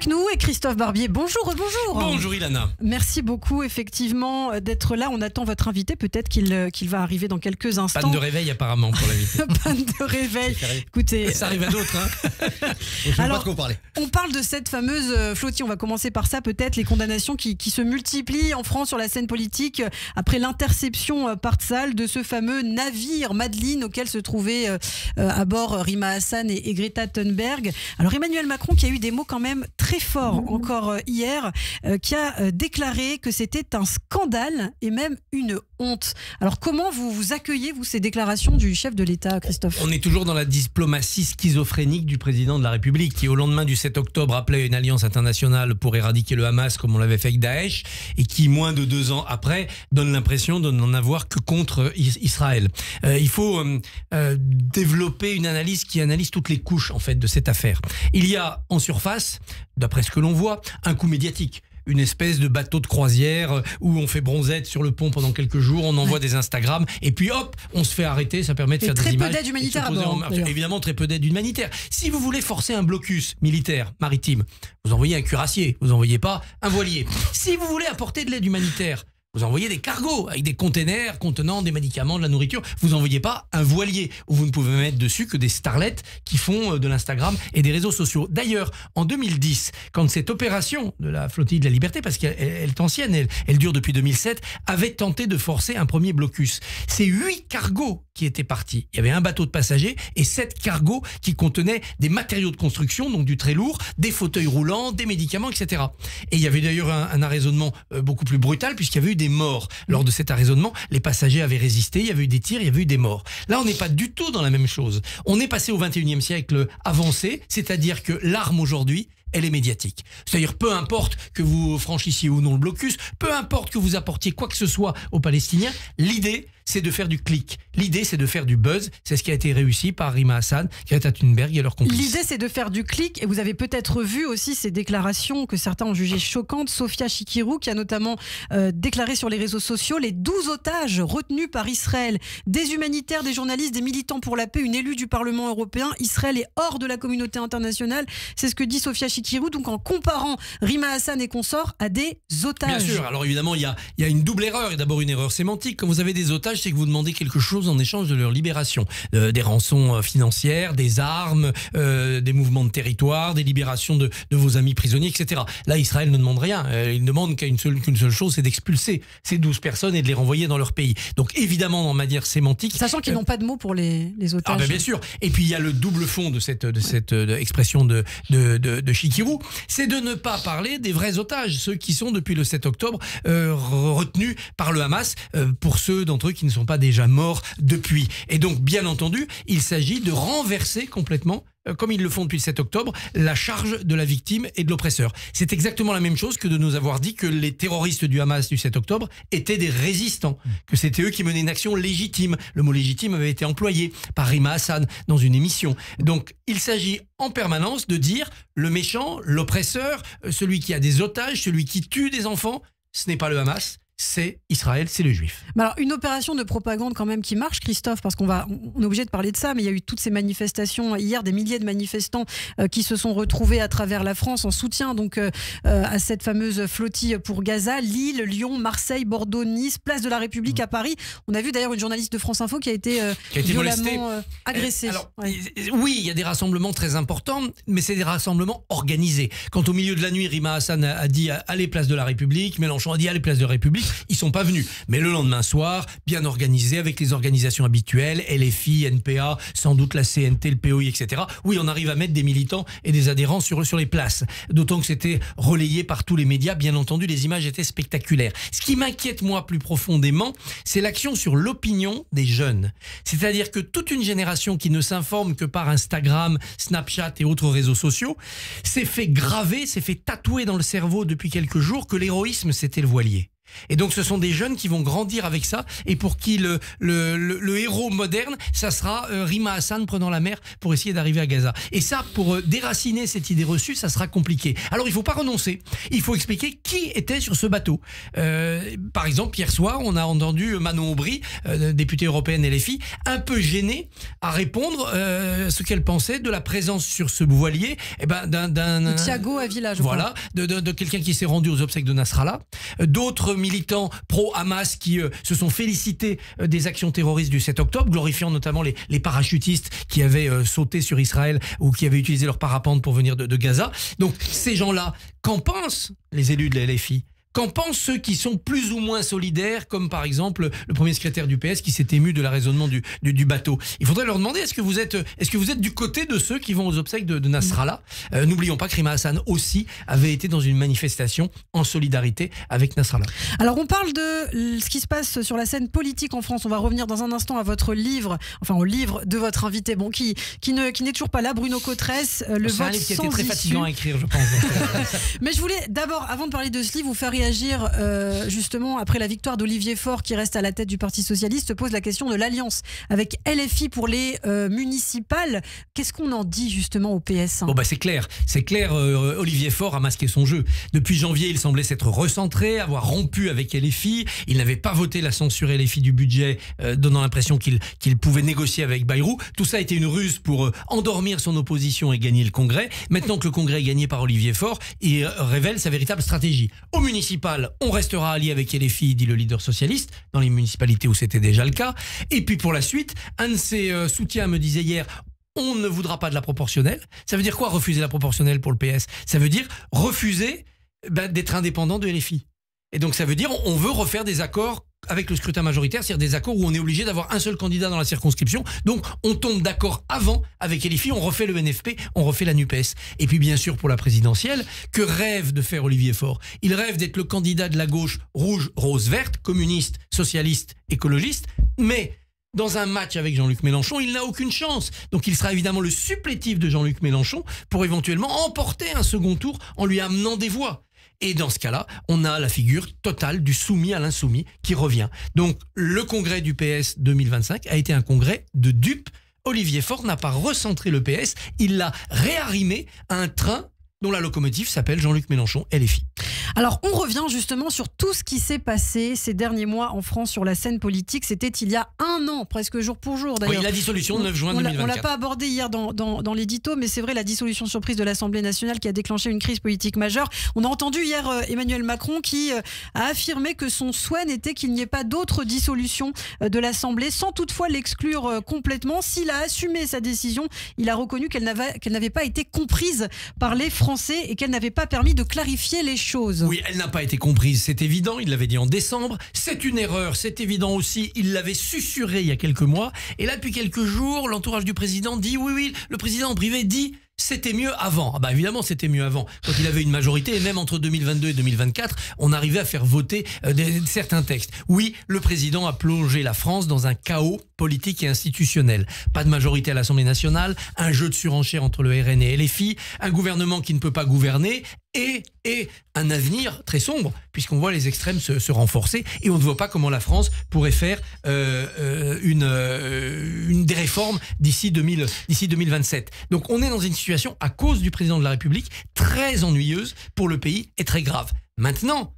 nous et Christophe Barbier. Bonjour, bonjour. Bonjour Ilana. Merci beaucoup effectivement d'être là. On attend votre invité. Peut-être qu'il va arriver dans quelques instants. Panne de réveil apparemment pour l'invité. Panne de réveil. Écoutez, ça arrive à d'autres. Je ne sais pas de quoi parler. On parle de cette fameuse flottille. On va commencer par ça peut-être. Les condamnations qui se multiplient en France sur la scène politique après l'interception par Tsahal de ce fameux navire Madeleine auquel se trouvaient à bord Rima Hassan et Greta Thunberg. Alors Emmanuel Macron qui a eu des mots quand même très forts encore hier, qui a déclaré que c'était un scandale et même une honte. Alors comment vous accueillez ces déclarations du chef de l'État, Christophe? On est toujours dans la diplomatie schizophrénique du président de la République qui au lendemain du 7 octobre appelait une alliance internationale pour éradiquer le Hamas comme on l'avait fait avec Daesh et qui moins de 2 ans après donne l'impression de n'en avoir que contre Israël. Il faut développer une analyse qui analyse toutes les couches en fait de cette affaire. Il y a en surface, d'après ce que l'on voit, un coup médiatique. Une espèce de bateau de croisière où on fait bronzette sur le pont pendant quelques jours, on envoie des Instagrams et puis hop, on se fait arrêter, ça permet de faire des images. Très peu d'aide humanitaire à bord. Évidemment, très peu d'aide humanitaire. Si vous voulez forcer un blocus militaire, maritime, vous envoyez un cuirassier, vous envoyez pas un voilier. Si vous voulez apporter de l'aide humanitaire, vous envoyez des cargos avec des containers contenant des médicaments, de la nourriture. Vous n'envoyez pas un voilier où vous ne pouvez mettre dessus que des starlettes qui font de l'Instagram et des réseaux sociaux. D'ailleurs, en 2010, quand cette opération de la flottille de la liberté, parce qu'elle est ancienne, elle dure depuis 2007, avait tenté de forcer un premier blocus. C'est 8 cargos qui étaient partis. Il y avait un bateau de passagers et 7 cargos qui contenaient des matériaux de construction, donc du très lourd, des fauteuils roulants, des médicaments, etc. Et il y avait d'ailleurs un arraisonnement beaucoup plus brutal puisqu'il y avait eu des morts. Lors de cet arraisonnement, les passagers avaient résisté, il y avait eu des tirs, il y avait eu des morts. Là, on n'est pas du tout dans la même chose. On est passé au 21e siècle avancé, c'est-à-dire que l'arme aujourd'hui, elle est médiatique. C'est-à-dire peu importe que vous franchissiez ou non le blocus, peu importe que vous apportiez quoi que ce soit aux Palestiniens, l'idée c'est de faire du clic. L'idée c'est de faire du buzz. C'est ce qui a été réussi par Rima Hassan, Greta Thunberg et leurs complices. L'idée c'est de faire du clic et vous avez peut-être vu aussi ces déclarations que certains ont jugées choquantes. Sofia Chikirou qui a notamment déclaré sur les réseaux sociaux les 12 otages retenus par Israël. Des humanitaires, des journalistes, des militants pour la paix, une élue du Parlement européen. Israël est hors de la communauté internationale. C'est ce que dit Sofia Chikirou, donc en comparant Rima Hassan et consorts à des otages. Bien sûr, alors évidemment il y a une double erreur, et d'abord une erreur sémantique. Quand vous avez des otages, c'est que vous demandez quelque chose en échange de leur libération. Des rançons financières, des armes, des mouvements de territoire, des libérations de vos amis prisonniers, etc. Là, Israël ne demande rien. Il ne demande qu'une seule chose, c'est d'expulser ces 12 personnes et de les renvoyer dans leur pays. Donc évidemment, en manière sémantique... Sachant qu'ils n'ont pas de mots pour les otages. Ah ben bien sûr. Et puis il y a le double fond de cette expression de Chikirou, c'est de ne pas parler des vrais otages, ceux qui sont depuis le 7 octobre retenus par le Hamas, pour ceux d'entre eux qui ne sont pas déjà morts depuis. Et donc, bien entendu, il s'agit de renverser complètement, comme ils le font depuis le 7 octobre, la charge de la victime et de l'oppresseur. C'est exactement la même chose que de nous avoir dit que les terroristes du Hamas du 7 octobre étaient des résistants, que c'était eux qui menaient une action légitime. Le mot légitime avait été employé par Rima Hassan dans une émission. Donc, il s'agit en permanence de dire le méchant, l'oppresseur, celui qui a des otages, celui qui tue des enfants, ce n'est pas le Hamas, c'est Israël, c'est le juif. Alors, une opération de propagande quand même qui marche, Christophe, parce on est obligé de parler de ça, mais il y a eu toutes ces manifestations hier, des milliers de manifestants qui se sont retrouvés à travers la France en soutien donc à cette fameuse flottille pour Gaza. Lille, Lyon, Marseille, Bordeaux, Nice, place de la République à Paris. On a vu d'ailleurs une journaliste de France Info qui a été violemment agressée. Alors, oui, il y a des rassemblements très importants, mais c'est des rassemblements organisés. Quand au milieu de la nuit, Rima Hassan a dit « Allez, place de la République », Mélenchon a dit « Allez, place de la République », ils sont pas venus. Mais le lendemain soir, bien organisé, avec les organisations habituelles, LFI, NPA, sans doute la CNT, le POI, etc. Oui, on arrive à mettre des militants et des adhérents sur les places. D'autant que c'était relayé par tous les médias. Bien entendu, les images étaient spectaculaires. Ce qui m'inquiète, moi, plus profondément, c'est l'action sur l'opinion des jeunes. C'est-à-dire que toute une génération qui ne s'informe que par Instagram, Snapchat et autres réseaux sociaux s'est fait graver, s'est fait tatouer dans le cerveau depuis quelques jours que l'héroïsme, c'était le voilier. Et donc ce sont des jeunes qui vont grandir avec ça et pour qui le héros moderne, ça sera Rima Hassan prenant la mer pour essayer d'arriver à Gaza. Et ça, pour déraciner cette idée reçue, ça sera compliqué. Alors il ne faut pas renoncer, il faut expliquer qui était sur ce bateau. Par exemple, hier soir, on a entendu Manon Aubry, députée européenne LFI, un peu gênée à répondre ce qu'elle pensait de la présence sur ce voilier d'un Thiago Avila, je voilà, de quelqu'un qui s'est rendu aux obsèques de Nasrallah, d'autres militants pro-Hamas qui se sont félicités des actions terroristes du 7 octobre, glorifiant notamment les parachutistes qui avaient sauté sur Israël ou qui avaient utilisé leur parapente pour venir de Gaza. Donc ces gens-là, qu'en pensent les élus de la LFI ? Qu'en pensent ceux qui sont plus ou moins solidaires, comme par exemple le premier secrétaire du PS qui s'est ému de la raisonnement du bateau? Il faudrait leur demander, est-ce que vous êtes du côté de ceux qui vont aux obsèques de Nasrallah? N'oublions pas que Rima Hassan aussi avait été dans une manifestation en solidarité avec Nasrallah. Alors on parle de ce qui se passe sur la scène politique en France. On va revenir dans un instant à votre livre, enfin au livre de votre invité, bon, qui n'est toujours pas là, Bruno Cotresse, le vote un livre qui a été sans très issue. fatigant à écrire, je pense. Mais je voulais d'abord, avant de parler de ce livre, vous faire réagir justement après la victoire d'Olivier Faure qui reste à la tête du Parti Socialiste, pose la question de l'alliance avec LFI pour les municipales. Qu'est-ce qu'on en dit justement au PS? Bon c'est clair, Olivier Faure a masqué son jeu. Depuis janvier, il semblait s'être recentré, avoir rompu avec LFI. Il n'avait pas voté la censure LFI du budget, donnant l'impression qu'il pouvait négocier avec Bayrou. Tout ça a été une ruse pour endormir son opposition et gagner le Congrès. Maintenant que le Congrès est gagné par Olivier Faure, il révèle sa véritable stratégie. Au municipal, on restera allié avec LFI, dit le leader socialiste, dans les municipalités où c'était déjà le cas. Et puis pour la suite, un de ses soutiens me disait hier, on ne voudra pas de la proportionnelle. Ça veut dire quoi, refuser la proportionnelle pour le PS? Ça veut dire refuser d'être indépendant de LFI. Et donc ça veut dire on veut refaire des accords avec le scrutin majoritaire, c'est-à-dire des accords où on est obligé d'avoir un seul candidat dans la circonscription. Donc on tombe d'accord avant avec LFI, on refait le NFP, on refait la NUPES. Et puis bien sûr pour la présidentielle, que rêve de faire Olivier Faure? Il rêve d'être le candidat de la gauche rouge, rose, verte, communiste, socialiste, écologiste, mais dans un match avec Jean-Luc Mélenchon, il n'a aucune chance. Donc il sera évidemment le supplétif de Jean-Luc Mélenchon pour éventuellement emporter un second tour en lui amenant des voix. Et dans ce cas-là, on a la figure totale du soumis à l'insoumis qui revient. Donc le congrès du PS 2025 a été un congrès de dupes. Olivier Faure n'a pas recentré le PS, il l'a réarrimé à un train dont la locomotive s'appelle Jean-Luc Mélenchon, LFI. Alors on revient justement sur tout ce qui s'est passé ces derniers mois en France sur la scène politique. C'était il y a un an, presque jour pour jour d'ailleurs. Oui, la dissolution le 9 juin 2024. On l'a pas abordé hier dans l'édito, mais c'est vrai, la dissolution surprise de l'Assemblée nationale qui a déclenché une crise politique majeure. On a entendu hier Emmanuel Macron qui a affirmé que son souhait n'était qu'il n'y ait pas d'autre dissolution de l'Assemblée, sans toutefois l'exclure complètement. S'il a assumé sa décision, il a reconnu qu'elle n'avait pas été comprise par les Français et qu'elle n'avait pas permis de clarifier les choses. Oui, elle n'a pas été comprise, c'est évident, il l'avait dit en décembre. C'est une erreur, c'est évident aussi, il l'avait susurré il y a quelques mois. Et là, depuis quelques jours, l'entourage du président dit, oui, le président en privé dit, c'était mieux avant. Ah bah évidemment, c'était mieux avant. Quand il avait une majorité, et même entre 2022 et 2024, on arrivait à faire voter certains textes. Oui, le président a plongé la France dans un chaos politique et institutionnel. Pas de majorité à l'Assemblée nationale, un jeu de surenchère entre le RN et LFI, un gouvernement qui ne peut pas gouverner et un avenir très sombre, puisqu'on voit les extrêmes se renforcer et on ne voit pas comment la France pourrait faire des réformes d'ici 2027. Donc on est dans une situation, à cause du président de la République, très ennuyeuse pour le pays et très grave. Maintenant,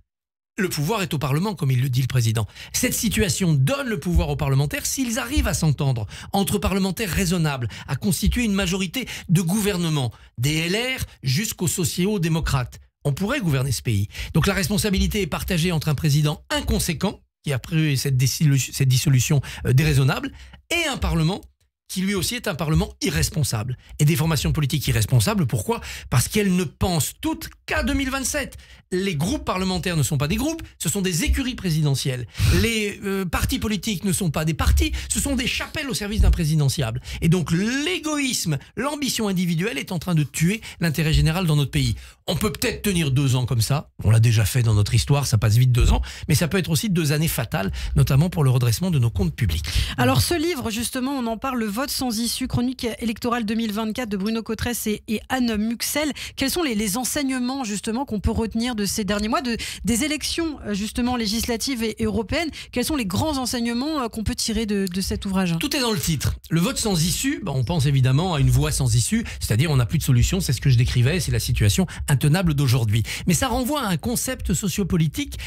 le pouvoir est au Parlement, comme il le dit le président. Cette situation donne le pouvoir aux parlementaires s'ils arrivent à s'entendre entre parlementaires raisonnables, à constituer une majorité de gouvernement, des LR jusqu'aux sociaux-démocrates. On pourrait gouverner ce pays. Donc la responsabilité est partagée entre un président inconséquent, qui a pris cette dissolution déraisonnable, et un Parlement qui lui aussi est un Parlement irresponsable. Et des formations politiques irresponsables, pourquoi? Parce qu'elles ne pensent toutes qu'à 2027. Les groupes parlementaires ne sont pas des groupes, ce sont des écuries présidentielles. Les partis politiques ne sont pas des partis, ce sont des chapelles au service d'un présidentiable. Et donc l'égoïsme, l'ambition individuelle est en train de tuer l'intérêt général dans notre pays. On peut peut-être tenir 2 ans comme ça, on l'a déjà fait dans notre histoire, ça passe vite 2 ans, mais ça peut être aussi 2 années fatales, notamment pour le redressement de nos comptes publics. Alors ce livre, justement, on en parle, le vote vote sans issue, chronique électorale 2024 de Bruno Cotresse et Anne Muxel. Quels sont les enseignements justement qu'on peut retenir de ces derniers mois, des élections justement législatives et européennes? Quels sont les grands enseignements qu'on peut tirer de cet ouvrage? Tout est dans le titre. Le vote sans issue, on pense évidemment à une voie sans issue, c'est-à-dire on n'a plus de solution, c'est ce que je décrivais, c'est la situation intenable d'aujourd'hui. Mais ça renvoie à un concept sociopolitique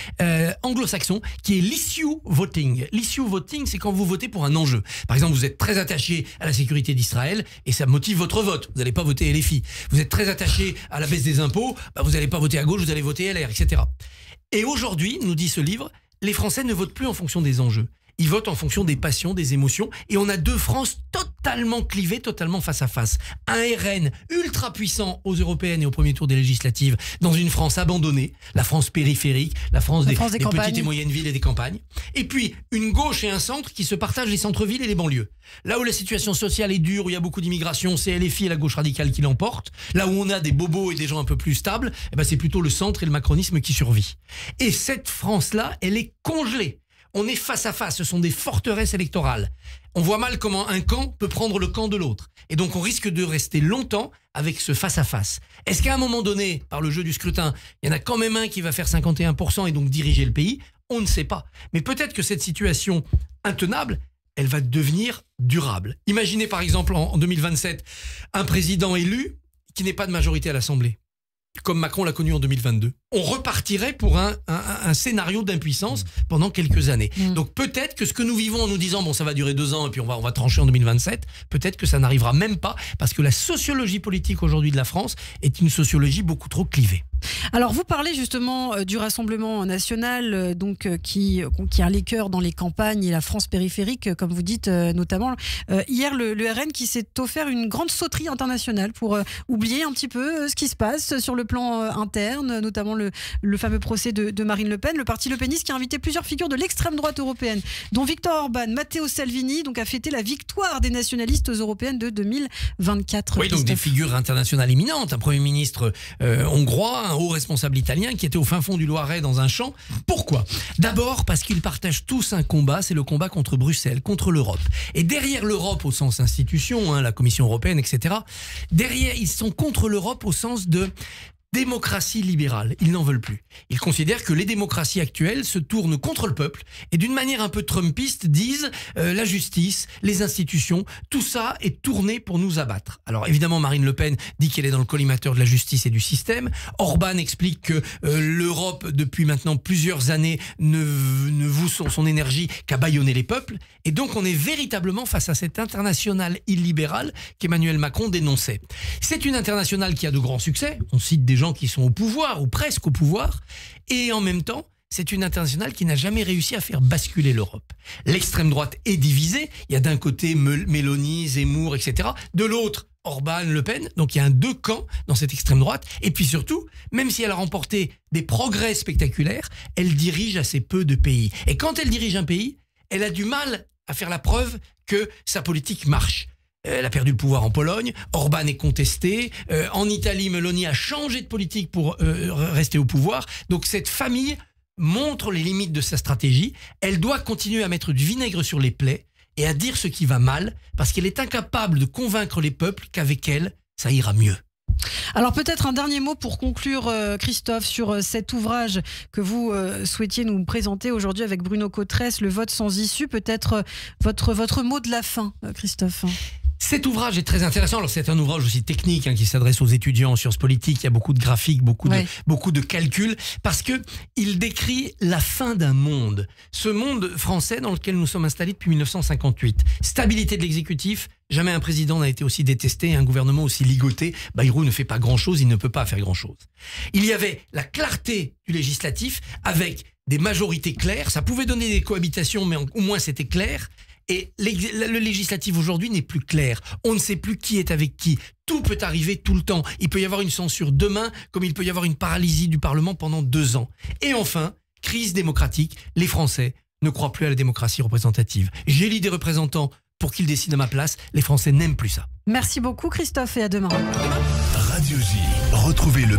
anglo-saxon qui est l'issue voting. L'issue voting, c'est quand vous votez pour un enjeu. Par exemple, vous êtes très attaché à la sécurité d'Israël et ça motive votre vote. Vous n'allez pas voter LFI. Vous êtes très attaché à la baisse des impôts, vous n'allez pas voter à gauche, vous allez voter LR, etc. Et aujourd'hui, nous dit ce livre, les Français ne votent plus en fonction des enjeux. Ils votent en fonction des passions, des émotions. Et on a deux France totalement clivées, totalement face à face. Un RN ultra puissant aux européennes et au premier tour des législatives, dans une France abandonnée, la France périphérique, la France des petites et moyennes villes et des campagnes. Et puis, une gauche et un centre qui se partagent les centres-villes et les banlieues. Là où la situation sociale est dure, où il y a beaucoup d'immigration, c'est LFI et la gauche radicale qui l'emportent. Là où on a des bobos et des gens un peu plus stables, c'est plutôt le centre et le macronisme qui survit. Et cette France-là, elle est congelée. On est face à face, ce sont des forteresses électorales. On voit mal comment un camp peut prendre le camp de l'autre. Et donc on risque de rester longtemps avec ce face à face. Est-ce qu'à un moment donné, par le jeu du scrutin, il y en a quand même un qui va faire 51% et donc diriger le pays? On ne sait pas. Mais peut-être que cette situation intenable, elle va devenir durable. Imaginez par exemple en 2027, un président élu qui n'ait pas de majorité à l'Assemblée, comme Macron l'a connu en 2022. On repartirait pour un scénario d'impuissance pendant quelques années. Donc peut-être que ce que nous vivons en nous disant ça va durer 2 ans et puis on va trancher en 2027, peut-être que ça n'arrivera même pas parce que la sociologie politique aujourd'hui de la France est une sociologie beaucoup trop clivée. Alors vous parlez justement du Rassemblement national qui a les cœurs dans les campagnes et la France périphérique, comme vous dites notamment. Hier, le RN qui s'est offert une grande sauterie internationale pour oublier un petit peu ce qui se passe sur le plan interne, notamment le fameux procès de Marine Le Pen. Le parti Le Peniste qui a invité plusieurs figures de l'extrême droite européenne, dont Viktor Orban, Matteo Salvini, a fêté la victoire des nationalistes européennes de 2024. Oui, donc des figures internationales éminentes, un Premier ministre hongrois, un haut responsable italien qui était au fin fond du Loiret dans un champ. Pourquoi? D'abord parce qu'ils partagent tous un combat, c'est le combat contre Bruxelles, contre l'Europe. Et derrière l'Europe au sens institution, la Commission européenne, etc., derrière, ils sont contre l'Europe au sens de démocratie libérale. Ils n'en veulent plus. Ils considèrent que les démocraties actuelles se tournent contre le peuple et d'une manière un peu trumpiste disent la justice, les institutions, tout ça est tourné pour nous abattre. Alors évidemment Marine Le Pen dit qu'elle est dans le collimateur de la justice et du système. Orban explique que l'Europe depuis maintenant plusieurs années ne voue son énergie qu'à bâillonner les peuples. Et donc on est véritablement face à cette internationale illibérale qu'Emmanuel Macron dénonçait. C'est une internationale qui a de grands succès. On cite des gens qui sont au pouvoir ou presque au pouvoir, et en même temps c'est une internationale qui n'a jamais réussi à faire basculer l'Europe. L'extrême droite est divisée, il y a d'un côté Mélanie, Zemmour, etc., de l'autre Orban, Le Pen, donc il y a 2 camps dans cette extrême droite, et puis surtout, même si elle a remporté des progrès spectaculaires, elle dirige assez peu de pays. Et quand elle dirige un pays, elle a du mal à faire la preuve que sa politique marche. Elle a perdu le pouvoir en Pologne, Orban est contesté, en Italie, Meloni a changé de politique pour rester au pouvoir. Donc cette famille montre les limites de sa stratégie. Elle doit continuer à mettre du vinaigre sur les plaies et à dire ce qui va mal, parce qu'elle est incapable de convaincre les peuples qu'avec elle, ça ira mieux. Alors peut-être un dernier mot pour conclure, Christophe, sur cet ouvrage que vous souhaitiez nous présenter aujourd'hui avec Bruno Cotresse, Le vote sans issue. Peut-être votre mot de la fin, Christophe. Cet ouvrage est très intéressant. Alors c'est un ouvrage aussi technique qui s'adresse aux étudiants en sciences politiques. Il y a beaucoup de graphiques, beaucoup de calculs, parce que il décrit la fin d'un monde. Ce monde français dans lequel nous sommes installés depuis 1958. Stabilité de l'exécutif. Jamais un président n'a été aussi détesté, un gouvernement aussi ligoté. Bayrou ne fait pas grand-chose, il ne peut pas faire grand-chose. Il y avait la clarté du législatif avec des majorités claires. Ça pouvait donner des cohabitations, mais au moins c'était clair. Et le législatif aujourd'hui n'est plus clair. On ne sait plus qui est avec qui. Tout peut arriver tout le temps. Il peut y avoir une censure demain, comme il peut y avoir une paralysie du Parlement pendant 2 ans. Et enfin, crise démocratique. Les Français ne croient plus à la démocratie représentative. J'élis des représentants pour qu'ils décident à ma place. Les Français n'aiment plus ça. Merci beaucoup Christophe et à demain. Radio J. Retrouvez le